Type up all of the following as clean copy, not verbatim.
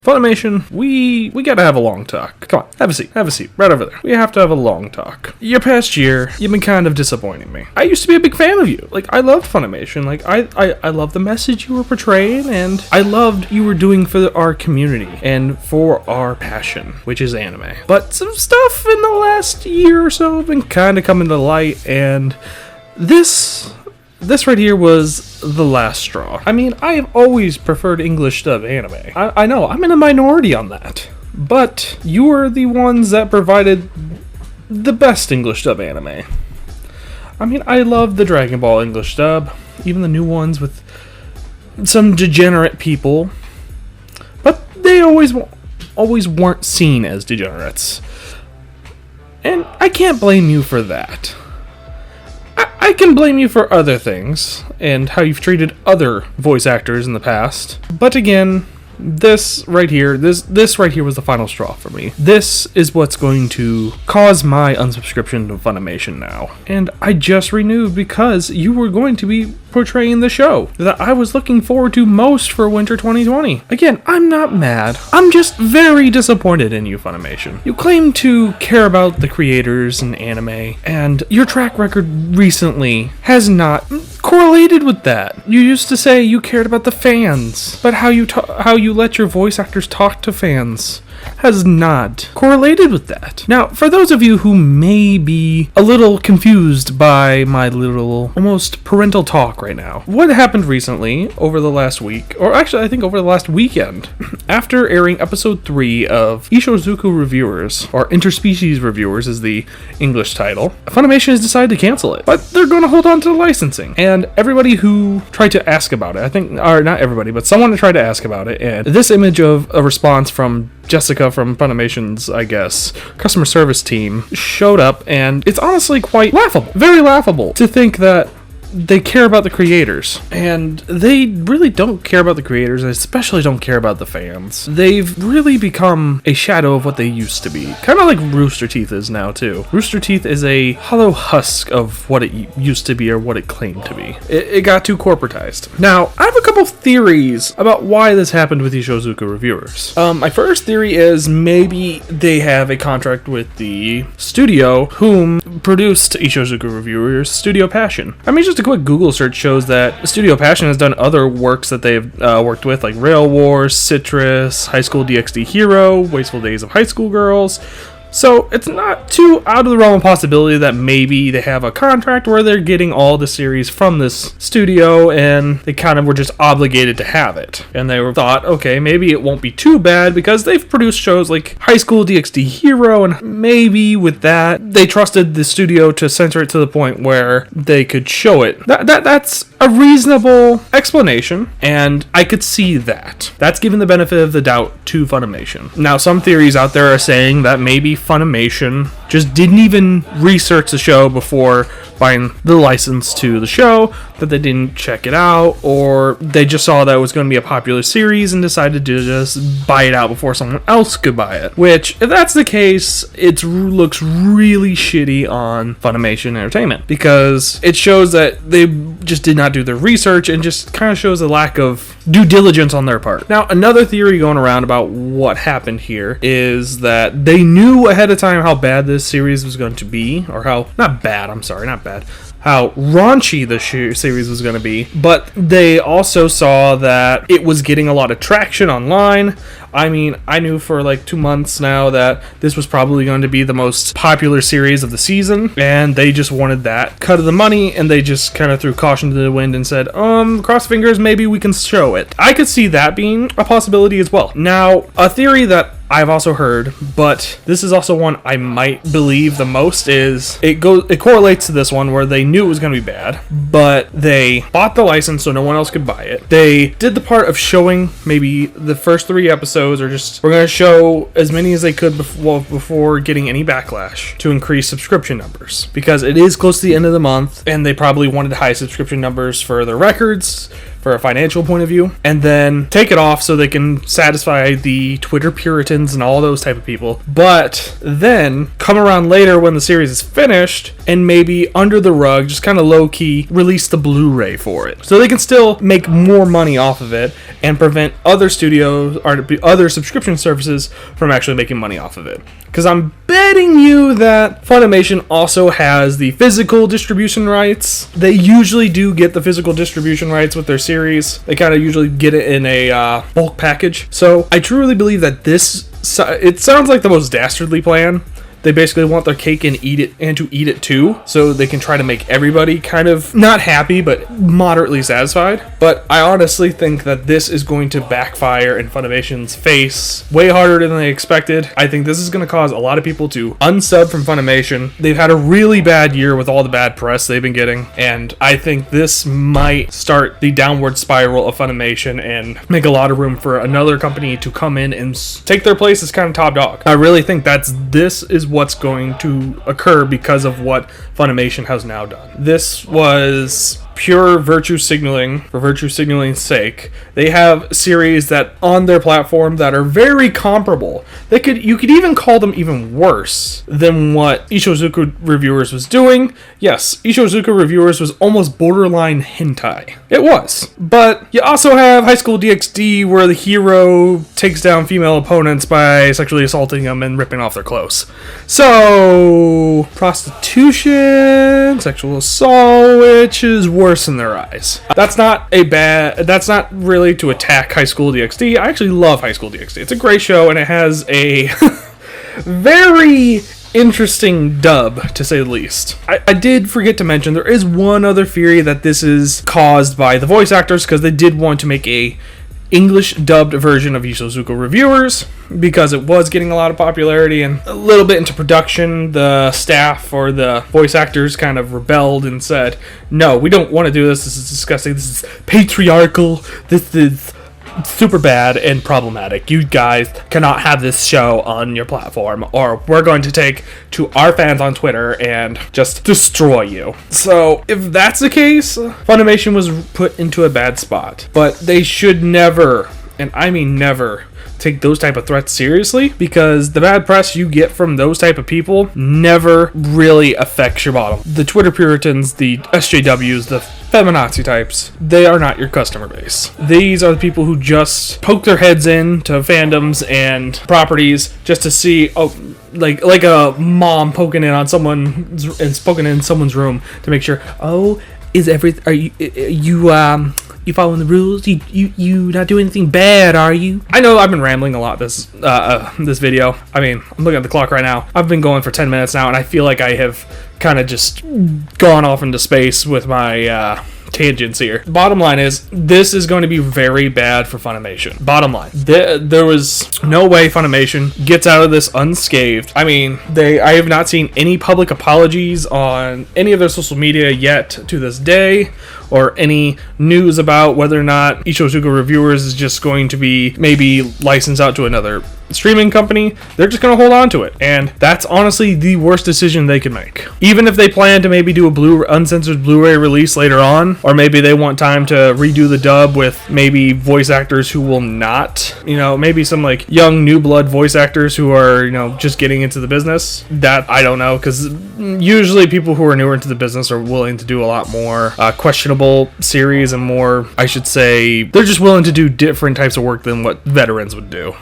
Funimation, we gotta have a long talk. Come on, have a seat, right over there. We have to have a long talk. Your past year, you've been kind of disappointing me. I used to be a big fan of you. Like, I loved Funimation. Like, I loved the message you were portraying, and I loved you were doing for our community and for our passion, which is anime. But some stuff in the last year or so have been kind of coming to light, and this right here was the last straw. I mean, I have always preferred English dub anime. I know, I'm in a minority on that. But you are the ones that provided the best English dub anime. I mean, I love the Dragon Ball English dub, even the new ones with some degenerate people. But they always weren't seen as degenerates. And I can't blame you for that. I can blame you for other things, and how you've treated other voice actors in the past. But again, this right here was the final straw for me. This is what's going to cause my unsubscription to Funimation now. And I just renewed because you were going to be portraying the show that I was looking forward to most for winter 2020. Again, I'm not mad. I'm just very disappointed in you, Funimation. You claim to care about the creators and anime, and your track record recently has not correlated with that. You used to say you cared about the fans, but how you let your voice actors talk to fans has not correlated with that. Now, for those of you who may be a little confused by my little almost parental talk right now, what happened recently over the last week, or actually I think over the last weekend, after airing episode 3 of Ishozuku Reviewers, or Interspecies Reviewers is the English title, Funimation has decided to cancel it, but they're going to hold on to the licensing. And everybody who tried to ask about it, I think, or not everybody, but someone tried to ask about it, and this image of a response from Jessica from Funimation's, I guess, customer service team showed up, and it's honestly quite laughable. Very laughable to think that they care about the creators, and they really don't care about the creators, and especially don't care about the fans. They've really become a shadow of what they used to be. Kind of like Rooster Teeth is now, too. Rooster Teeth is a hollow husk of what it used to be, or what it claimed to be. It got too corporatized. Now, I have a couple theories about why this happened with Ishozuku Reviewers. My first theory is maybe they have a contract with the studio whom produced Ishozuku Reviewers, Studio Passion. I mean, just a quick Google search shows that Studio Passion has done other works that they've worked with, like Rail Wars, Citrus, High School DxD Hero, Wasteful Days of High School Girls. So it's not too out of the realm of possibility that maybe they have a contract where they're getting all the series from this studio and they kind of were just obligated to have it. And they thought, okay, maybe it won't be too bad because they've produced shows like High School DxD Hero, and maybe with that they trusted the studio to censor it to the point where they could show it. That's a reasonable explanation, and I could see that. That's given the benefit of the doubt to Funimation. Now, some theories out there are saying that maybe Funimation just didn't even research the show before buying the license to the show, that they didn't check it out, or they just saw that it was going to be a popular series and decided to just buy it out before someone else could buy it. Which, if that's the case, it looks really shitty on Funimation Entertainment, because it shows that they just did not do their research and just kind of shows a lack of due diligence on their part. Now, another theory going around about what happened here is that they knew ahead of time how bad this series was going to be, or how raunchy the series was going to be, but they also saw that it was getting a lot of traction online. I mean, I knew for like 2 months now that this was probably going to be the most popular series of the season, and they just wanted that cut of the money, and they just kind of threw caution to the wind and said, cross fingers, maybe we can show it. I could see that being a possibility as well. Now, a theory that I've also heard, but this is also one I might believe the most, is it correlates to this one where they knew it was going to be bad, but they bought the license so no one else could buy it. They did the part of showing maybe the first 3 episodes, or just we're going to show as many as they could before getting any backlash to increase subscription numbers, because it is close to the end of the month and they probably wanted high subscription numbers for their records, for a financial point of view, and then take it off so they can satisfy the Twitter Puritans and all those type of people, but then come around later when the series is finished and maybe under the rug, just kind of low-key, release the Blu-ray for it. So they can still make more money off of it and prevent other studios or other subscription services from actually making money off of it. Because I'm betting you that Funimation also has the physical distribution rights. They usually do get the physical distribution rights with their series. They kind of usually get it in a bulk package. So I truly believe that it sounds like the most dastardly plan. They basically want their cake and to eat it too, so they can try to make everybody kind of not happy, but moderately satisfied. But I honestly think that this is going to backfire in Funimation's face way harder than they expected. I think this is going to cause a lot of people to unsub from Funimation. They've had a really bad year with all the bad press they've been getting, and I think this might start the downward spiral of Funimation and make a lot of room for another company to come in and take their place as kind of top dog. I really think this is what's going to occur because of what Funimation has now done. This was pure virtue signaling for virtue signaling's sake. They have series that on their platform that are very comparable. You could even call them even worse than what Ishizuka Reviewers was doing. Yes, Ishizuka Reviewers was almost borderline hentai. It was. But you also have High School DxD, where the hero takes down female opponents by sexually assaulting them and ripping off their clothes. So, prostitution, sexual assault, which is worse in their eyes. That's not really to attack High School DxD. I actually love High School DxD. It's a great show, and it has a very interesting dub, to say the least. I did forget to mention, there is one other theory that this is caused by the voice actors, because they did want to make a English dubbed version of Ishizuka Reviewers because it was getting a lot of popularity, and a little bit into production, the staff or the voice actors kind of rebelled and said, no, we don't want to do this. This is disgusting. This is patriarchal. This is super bad and problematic. You guys cannot have this show on your platform, or we're going to take to our fans on Twitter and just destroy you. So if that's the case, Funimation was put into a bad spot. But they should never, and I mean never, take those type of threats seriously, because the bad press you get from those type of people never really affects your bottom. The Twitter Puritans, the SJWs, the feminazi types, they are not your customer base. These are the people who just poke their heads into fandoms and properties just to see, like a mom poking in someone's room to make sure, you following the rules? You not doing anything bad, are you? I know I've been rambling a lot this video. I mean, I'm looking at the clock right now. I've been going for 10 minutes now, and I feel like I have kind of just gone off into space with my tangents here. Bottom line is, this is going to be very bad for Funimation. Bottom line, there was no way Funimation gets out of this unscathed. I mean, I have not seen any public apologies on any of their social media yet to this day, or any news about whether or not Ishizuka Reviewers is just going to be maybe licensed out to another streaming company. They're just going to hold on to it, and that's honestly the worst decision they could make. Even if they plan to maybe do a uncensored Blu-ray release later on, or maybe they want time to redo the dub with maybe voice actors who will not, maybe some like young new blood voice actors who are, just getting into the business. That I don't know, because usually people who are newer into the business are willing to do a lot more questionable series, and more, I should say, they're just willing to do different types of work than what veterans would do.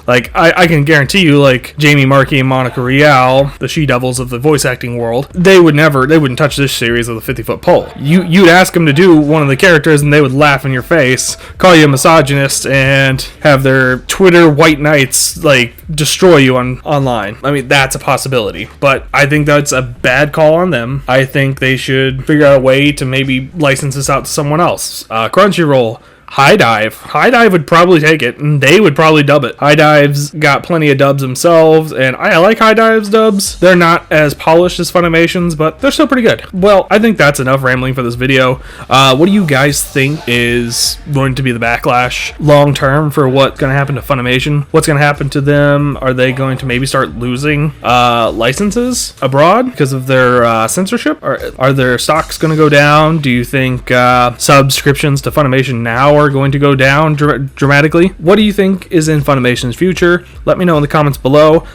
Like, I can guarantee you, like, Jamie Markey and Monica Rial, the she-devils of the voice acting world, they wouldn't touch this series with a 50-foot pole. You'd ask them to do one of the characters, and they would laugh in your face, call you a misogynist, and have their Twitter white knights, like, destroy you online. I mean, that's a possibility. But I think that's a bad call on them. I think they should figure out a way to maybe license this out to someone else. Crunchyroll, High Dive. High Dive would probably take it, and they would probably dub it. High Dive's got plenty of dubs themselves, and I like High Dive's dubs. They're not as polished as Funimation's, but they're still pretty good. Well, I think that's enough rambling for this video. What do you guys think is going to be the backlash long term for what's going to happen to Funimation? What's going to happen to them? Are they going to maybe start losing licenses abroad because of their censorship? Are their stocks going to go down? Do you think subscriptions to Funimation now are going to go down dramatically? What do you think is in Funimation's future? Let me know in the comments below.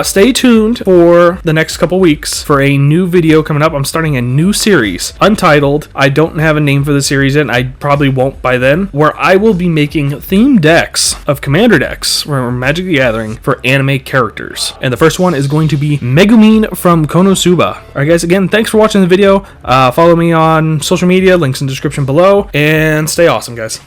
Stay tuned for the next couple weeks for a new video coming up. I'm starting a new series, Untitled. I don't have a name for the series yet, and I probably won't by then, where I will be making theme decks of Commander decks from Magic the Gathering for anime characters. And the first one is going to be Megumin from Konosuba. Alright guys, again, thanks for watching the video. Follow me on social media, links in the description below, and stay awesome, guys.